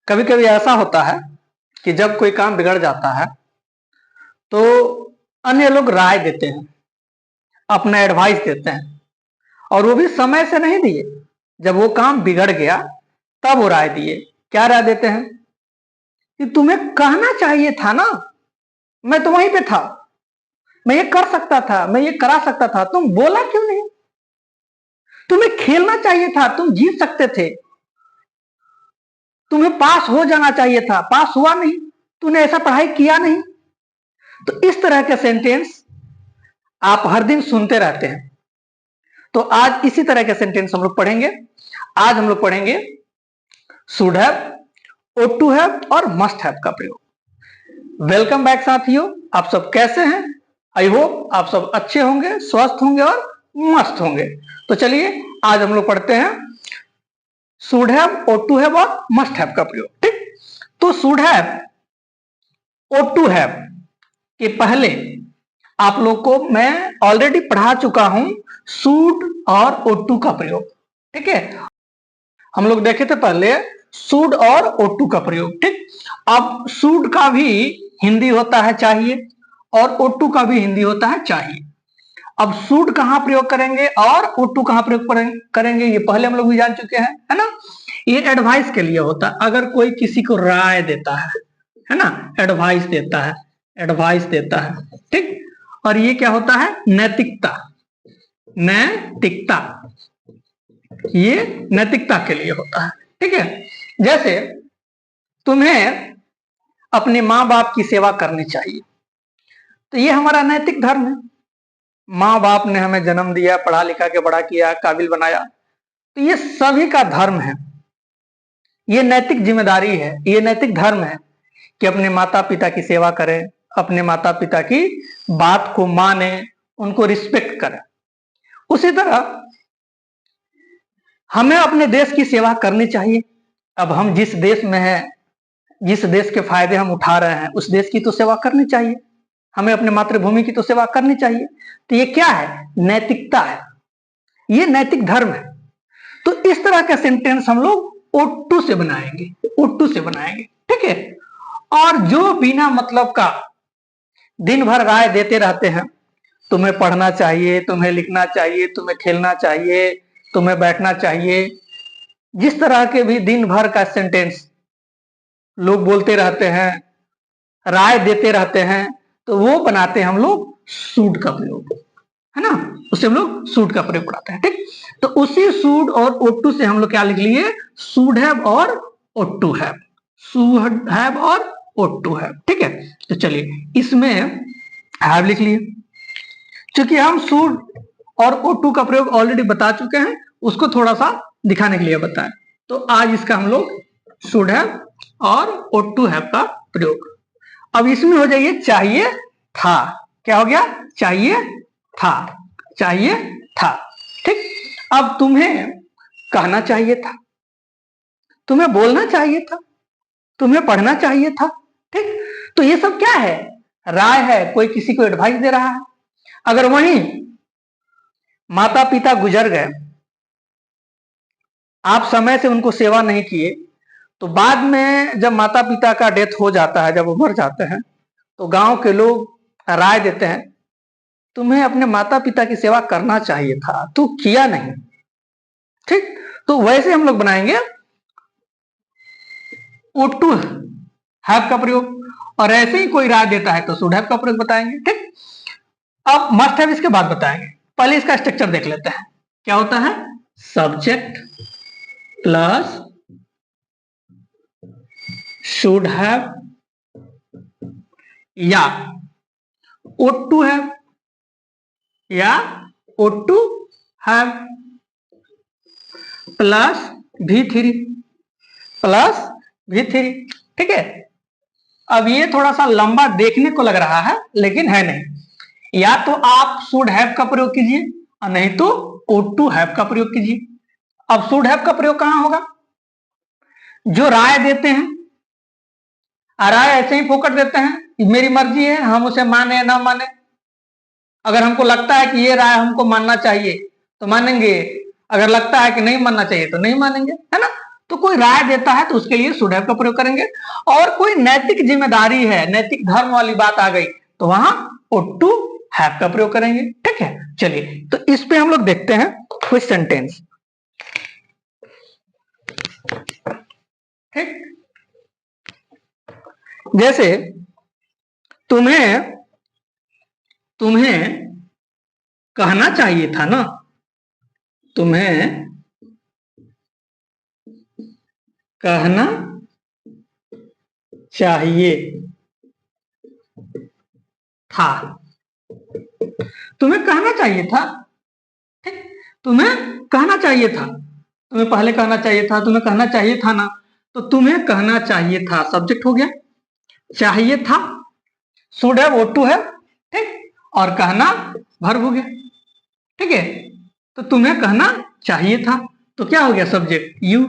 कभी कभी ऐसा होता है कि जब कोई काम बिगड़ जाता है तो अन्य लोग राय देते हैं, अपना एडवाइस देते हैं, और वो भी समय से नहीं दिए। जब वो काम बिगड़ गया तब वो राय दिए। क्या राय देते हैं कि तुम्हें कहना चाहिए था ना, मैं तो वहीं पे था, मैं ये कर सकता था, मैं ये करा सकता था, तुम बोला क्यों नहीं? तुम्हें खेलना चाहिए था, तुम जीत सकते थे, तुम्हें पास हो जाना चाहिए था, पास हुआ नहीं, तूने ऐसा पढ़ाई किया नहीं। तो इस तरह के सेंटेंस आप हर दिन सुनते रहते हैं। तो आज इसी तरह के सेंटेंस हम लोग पढ़ेंगे। आज हम लोग पढ़ेंगे should have, ought to have और मस्ट हैव का प्रयोग। वेलकम बैक साथियों, आप सब कैसे हैं? आई होप आप सब अच्छे होंगे, स्वस्थ होंगे और मस्त होंगे। तो चलिए आज हम लोग पढ़ते हैं should have, ought to have और मस्ट हैव का प्रयोग। ठीक, तो should have, ought to have के पहले आप लोग को मैं ऑलरेडी पढ़ा चुका हूं शुड और ought to का प्रयोग। ठीक है, हम लोग देखे थे पहले शुड और ought to का प्रयोग। ठीक, अब शुड का भी हिंदी होता है चाहिए और ought to का भी हिंदी होता है चाहिए। अब शुड कहां प्रयोग करेंगे और ought to कहां प्रयोग करेंगे ये पहले हम लोग भी जान चुके हैं, है ना। ये एडवाइस के लिए होता है। अगर कोई किसी को राय देता है ना, एडवाइस देता है, एडवाइस देता है। ठीक, और ये क्या होता है? नैतिकता, नैतिकता, ये नैतिकता के लिए होता है। ठीक है, जैसे तुम्हें अपने माँ बाप की सेवा करनी चाहिए, तो ये हमारा नैतिक धर्म है। माँ बाप ने हमें जन्म दिया, पढ़ा लिखा के बड़ा किया, काबिल बनाया, तो ये सभी का धर्म है, ये नैतिक जिम्मेदारी है, ये नैतिक धर्म है कि अपने माता पिता की सेवा करें, अपने माता पिता की बात को माने, उनको रिस्पेक्ट करें। उसी तरह हमें अपने देश की सेवा करनी चाहिए। अब हम जिस देश में हैं, जिस देश के फायदे हम उठा रहे हैं, उस देश की तो सेवा करनी चाहिए, हमें अपने मातृभूमि की तो सेवा करनी चाहिए। तो ये क्या है? नैतिकता है, ये नैतिक धर्म है। तो इस तरह का सेंटेंस हम लोग ought to से बनाएंगे, ought to से बनाएंगे। ठीक है, और जो बिना मतलब का दिन भर राय देते रहते हैं, तुम्हें पढ़ना चाहिए, तुम्हें लिखना चाहिए, तुम्हें खेलना चाहिए, तुम्हें बैठना चाहिए, जिस तरह के भी दिन भर का सेंटेंस लोग बोलते रहते हैं, राय देते रहते हैं, तो वो बनाते हैं हम लोग शुड का प्रयोग, है ना, उससे हम लोग शुड का प्रयोग बनाते हैं। ठीक, तो उसी शुड और ought to से हम लोग क्या लिख लिए? शुड हैव और ought to have, should have और ought to have। ठीक है, तो चलिए इसमें हैव लिख लिए। क्योंकि हम शुड और ought to का प्रयोग ऑलरेडी बता चुके हैं, उसको थोड़ा सा दिखाने के लिए बताएं। तो आज इसका हम लोग शुड हैव और ought to have का प्रयोग। अब इसमें हो जाइए चाहिए था। क्या हो गया? चाहिए था, चाहिए था। ठीक, अब तुम्हें कहना चाहिए था, तुम्हें बोलना चाहिए था, तुम्हें पढ़ना चाहिए था। ठीक, तो ये सब क्या है? राय है, कोई किसी को एडवाइस दे रहा है। अगर वहीं माता पिता गुजर गए, आप समय से उनको सेवा नहीं किए, तो बाद में जब माता पिता का डेथ हो जाता है, जब वो मर जाते हैं, तो गांव के लोग राय देते हैं तुम्हें अपने माता पिता की सेवा करना चाहिए था, तू किया नहीं। ठीक, तो वैसे हम लोग बनाएंगे ought to have का प्रयोग, और ऐसे ही कोई राय देता है तो शुड हैव का प्रयोग बताएंगे। ठीक, अब मस्ट हैव इसके बाद बताएंगे। पहले इसका स्ट्रक्चर देख लेते हैं। क्या होता है? सब्जेक्ट प्लस शुड हैव या ought to have या ought to have plus V3, plus V3। ठीक है, अब ये थोड़ा सा लंबा देखने को लग रहा है, लेकिन है नहीं। या तो आप शुड हैव का प्रयोग कीजिए और नहीं तो ought to have का प्रयोग कीजिए। अब शुड हैव का प्रयोग कहां होगा? जो राय देते हैं, राय ऐसे ही फोकट देते हैं, मेरी मर्जी है, हम उसे माने ना माने। अगर हमको लगता है कि ये राय हमको मानना चाहिए तो मानेंगे, अगर लगता है कि नहीं मानना चाहिए तो नहीं मानेंगे, है ना। तो कोई राय देता है तो उसके लिए शुड हैव का प्रयोग करेंगे, और कोई नैतिक जिम्मेदारी है, नैतिक धर्म वाली बात आ गई तो वहां ought to have का प्रयोग करेंगे। ठीक है, चलिए तो इस पे हम लोग देखते हैं कुछ सेंटेंस। ठीक, जैसे तुम्हें कहना चाहिए था ना, तुम्हें कहना चाहिए था, तुम्हें कहना चाहिए था। ठीक, तुम्हें कहना चाहिए था, तुम्हें पहले कहना चाहिए था, तुम्हें कहना चाहिए था ना, तो तुम्हें कहना चाहिए था सब्जेक्ट हो गया, चाहिए था should have ought to have, ठीक, और कहना वर्ब हो गया। ठीक है, तो तुम्हें कहना चाहिए था तो क्या हो गया सब्जेक्ट यू,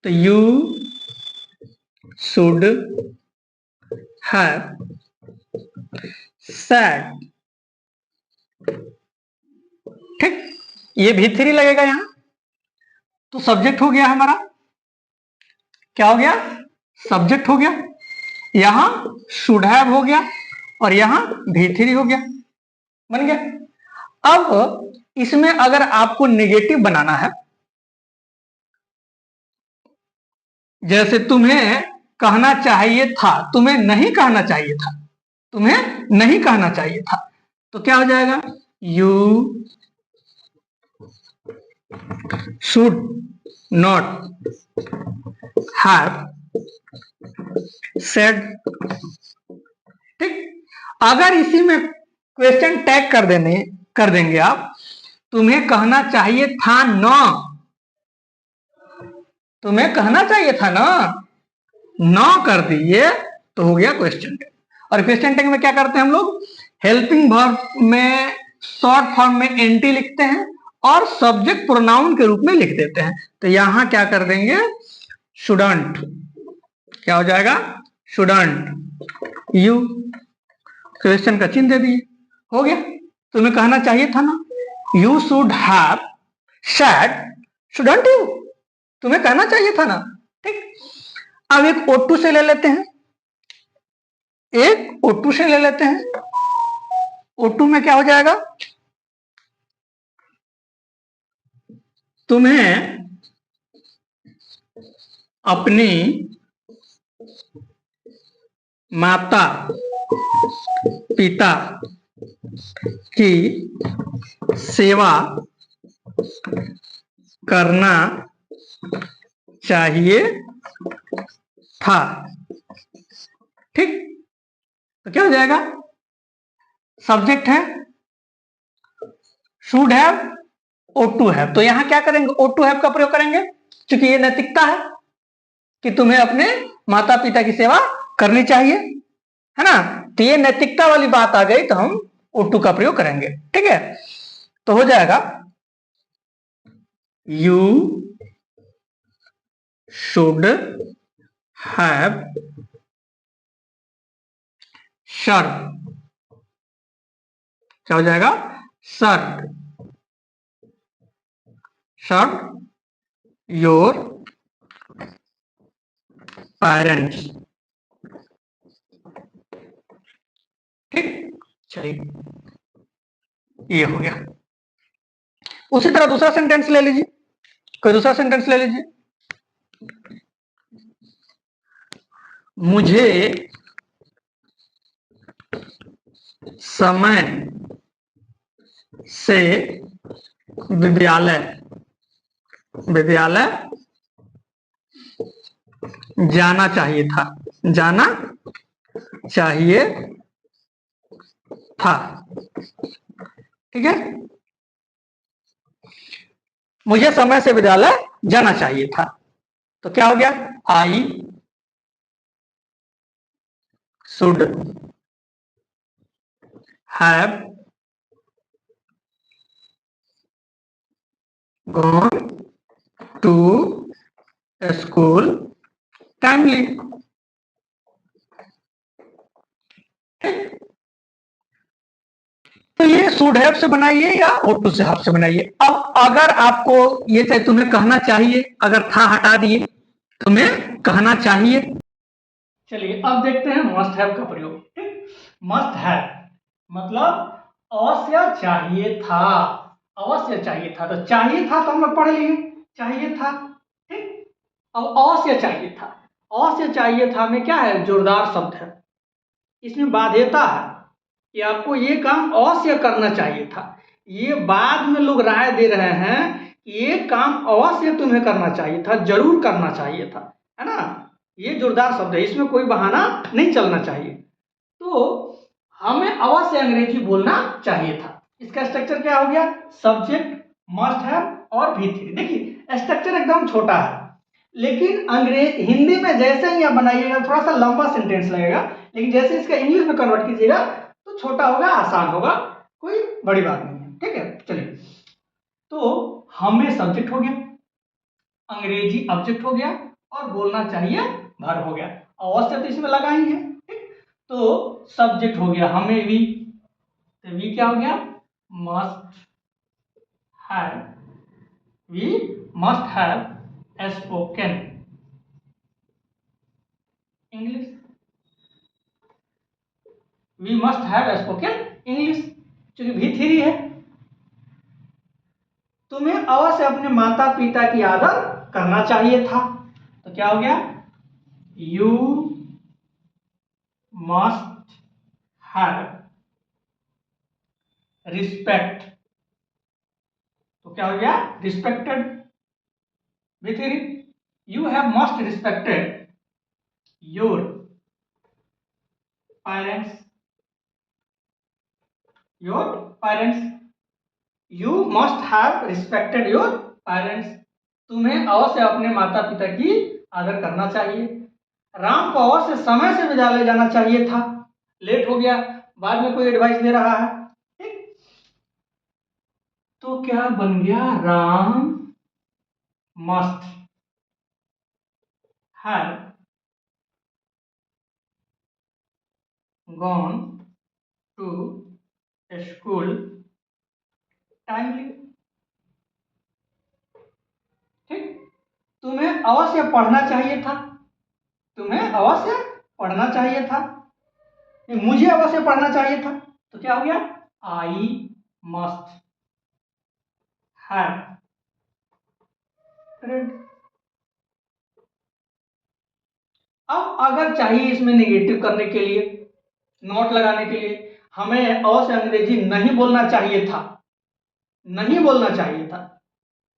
तो यू शुड हैव said। ठीक, ये भी थ्री लगेगा यहां, तो सब्जेक्ट हो गया हमारा, क्या हो गया सब्जेक्ट हो गया, यहां शुड हैव हो गया और यहां भी थ्री हो गया, बन गया। अब इसमें अगर आपको नेगेटिव बनाना है, जैसे तुम्हें कहना चाहिए था, तुम्हें नहीं कहना चाहिए था, तुम्हें नहीं कहना चाहिए था, तो क्या हो जाएगा you should not have said. ठीक, अगर इसी में क्वेश्चन टैग कर देंगे आप, तुम्हें कहना चाहिए था ना, तुम्हें कहना चाहिए था ना, ना कर दिए तो हो गया क्वेश्चन टैग। और क्वेश्चन टैग में क्या करते हैं हम लोग, हेल्पिंग वर्ब में शॉर्ट फॉर्म में एनटी लिखते हैं और सब्जेक्ट प्रोनाउन के रूप में लिख देते हैं। तो यहां क्या कर देंगे शुडंट, क्या हो जाएगा शुडंट, यू क्वेश्चन का चिन्ह दे दिए, हो गया। तुम्हें कहना चाहिए था ना, you should have said shouldn't you, तुम्हें कहना चाहिए था ना। ठीक, अब एक O2 से ले लेते हैं, एक O2 से ले लेते हैं, O2 में क्या हो जाएगा, तुम्हें अपनी माता पिता की सेवा करना चाहिए था। ठीक, तो क्या हो जाएगा सब्जेक्ट है should have ought to have, तो यहां क्या करेंगे ought to have का प्रयोग करेंगे, क्योंकि ये नैतिकता है कि तुम्हें अपने माता पिता की सेवा करनी चाहिए, है ना, तो ये नैतिकता वाली बात आ गई तो हम ought to का प्रयोग करेंगे। ठीक है, तो हो जाएगा यू शुड हैव सर्व, क्या हो जाएगा सर्व योर पेरेंट्स। ठीक, चलिए ये हो गया। उसी तरह दूसरा सेंटेंस ले लीजिए, कोई दूसरा सेंटेंस ले लीजिए, मुझे समय से विद्यालय जाना चाहिए था, जाना चाहिए था। ठीक है, मुझे समय से विद्यालय जाना चाहिए था, तो क्या हो गया I should have gone to school timely। तो ये शुड हैव से बनाइए या ought to से have से बनाइए। अब अगर आपको ये चाहे तुम्हें कहना चाहिए, अगर था हटा दिए, तुम्हें कहना चाहिए। चलिए अब देखते हैं मस्ट हैव का प्रयोग। मस्ट हैव मतलब अवश्य चाहिए था, अवश्य चाहिए था। तो चाहिए था तो हम लोग पढ़ लिए, चाहिए था। ठीक, अब अवश्य चाहिए था, अवश्य चाहिए था में क्या है, जोरदार शब्द है, इसमें बाध्यता है कि आपको ये काम अवश्य करना चाहिए था। ये बाद में लोग राय दे रहे हैं कि ये काम अवश्य तुम्हें करना चाहिए था, जरूर करना चाहिए था, है ना। ये जोरदार शब्द है, इसमें कोई बहाना नहीं चलना चाहिए। तो हमें अवश्य अंग्रेजी बोलना चाहिए था। इसका स्ट्रक्चर क्या हो गया, सब्जेक्ट, मस्ट हैव और V3। देखिए स्ट्रक्चर एकदम छोटा है, लेकिन हिंदी में जैसे ही आप बनाइएगा थोड़ा सा लंबा सेंटेंस लगेगा, लेकिन जैसे इसका इंग्लिश में कन्वर्ट कीजिएगा तो छोटा होगा, आसान होगा, कोई बड़ी बात नहीं है। ठीक है, चलिए तो हमें सब्जेक्ट हो गया, अंग्रेजी ऑब्जेक्ट हो गया और बोलना चाहिए वर्ब हो गया। अवश्य तो इसमें लगा ही है। ठीक, तो सब्जेक्ट हो गया हमें भी, तो वी क्या हो गया, must have, we must have spoken English, we must have spoken English, क्योंकि V3 है। तुम्हें अवश्य अपने माता पिता की आदर करना चाहिए था, तो क्या हो गया, यू मस्ट हैव रिस्पेक्ट, तो क्या हो गया, respected. V3, you have must respected your parents, your parents, you must have respected your parents, तुम्हें अवश्य अपने माता पिता की आदर करना चाहिए। राम को अवश्य समय से विद्यालय जाना चाहिए था, लेट हो गया, बाद में कोई एडवाइस दे रहा है। ठीक, तो क्या बन गया, Ram must have gone to school timely. ठीक, तुम्हें अवश्य पढ़ना चाहिए था, तुम्हें अवश्य पढ़ना चाहिए था, मुझे अवश्य पढ़ना चाहिए था, तो क्या हो गया, आई मस्ट हैव रेड। अब अगर चाहिए इसमें नेगेटिव करने के लिए, नॉट लगाने के लिए, हमें अवश्य अंग्रेजी नहीं बोलना चाहिए था, नहीं बोलना चाहिए था,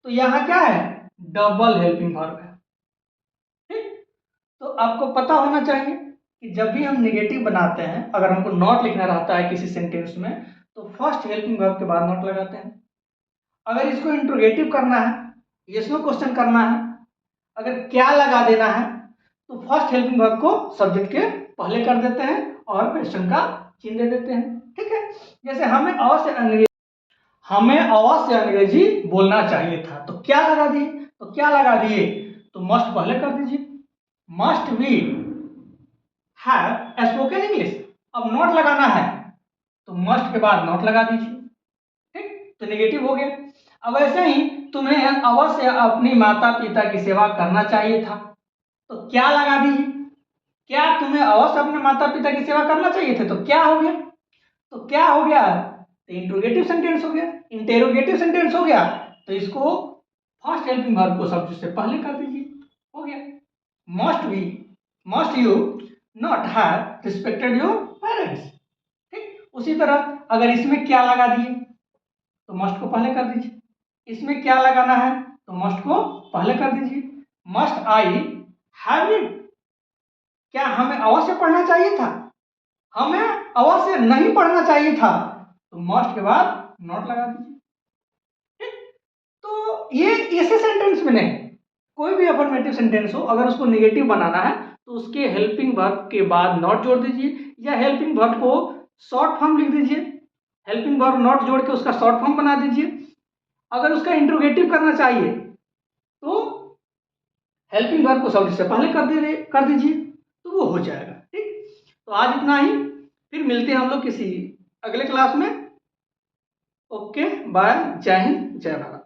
तो यहां क्या है, डबल हेल्पिंग वर्ब है। ठीक, तो आपको पता होना चाहिए कि जब भी हम नेगेटिव बनाते हैं, अगर हमको नॉट लिखना रहता है किसी सेंटेंस में, तो फर्स्ट हेल्पिंग वर्ब के बाद नॉट लगाते हैं। अगर इसको इंट्रोगेटिव करना है, यस नो क्वेश्चन करना है, अगर क्या लगा देना है, तो फर्स्ट हेल्पिंग वर्ब को सब्जेक्ट के पहले कर देते हैं और क्वेश्चन का चिन्ह दे देते हैं। ठीक है, जैसे हमें अवश्य अंग्रेजी बोलना चाहिए था, तो क्या लगा दिए, तो क्या लगा दिए, तो मस्ट पहले कर दीजिए, must we have spoken English. अब नॉट लगाना है तो मस्ट के बाद नॉट लगा दीजिए। ठीक, तो नेगेटिव हो गया। अब ऐसे ही तुम्हें अवश्य अपनी माता पिता की सेवा करना चाहिए था, तो क्या लगा दीजिए, क्या तुम्हें अवश्य अपने माता पिता की सेवा करना चाहिए थे, तो क्या हो गया, तो क्या हो गया, तो इंट्रोगेटिव सेंटेंस हो गया, इंटेरोगेटिव सेंटेंस हो गया, तो इसको फर्स्ट हेल्पिंग वर्ब को सबसे से पहले कर दीजिए, हो गया। Must you not have respected your parents. ठीक, उसी तरह अगर इसमें क्या लगा दिए तो मस्ट को पहले कर दीजिए, इसमें क्या लगाना है तो मस्ट को पहले कर दीजिए। मस्ट आई हैव रीड, क्या हमें अवश्य पढ़ना चाहिए था, हमें अवश्य नहीं पढ़ना चाहिए था, तो मस्ट के बाद नॉट लगा दीजिए। तो ये ऐसे सेंटेंस में नहीं, कोई भी अफर्मेटिव सेंटेंस हो, अगर उसको नेगेटिव बनाना है तो उसके हेल्पिंग वर्ब के बाद नॉट जोड़ दीजिए, या हेल्पिंग वर्ब को शॉर्ट फॉर्म लिख दीजिए, हेल्पिंग वर्ब नॉट जोड़ के उसका शॉर्ट फॉर्म बना दीजिए। अगर उसका इंट्रोगेटिव करना चाहिए तो हेल्पिंग वर्ब को सबसे पहले कर दीजिए, तो वो हो जाएगा। ठीक, तो आज इतना ही, फिर मिलते हैं हम लोग किसी अगले क्लास में। ओके बाय, जय हिंद, जय भारत।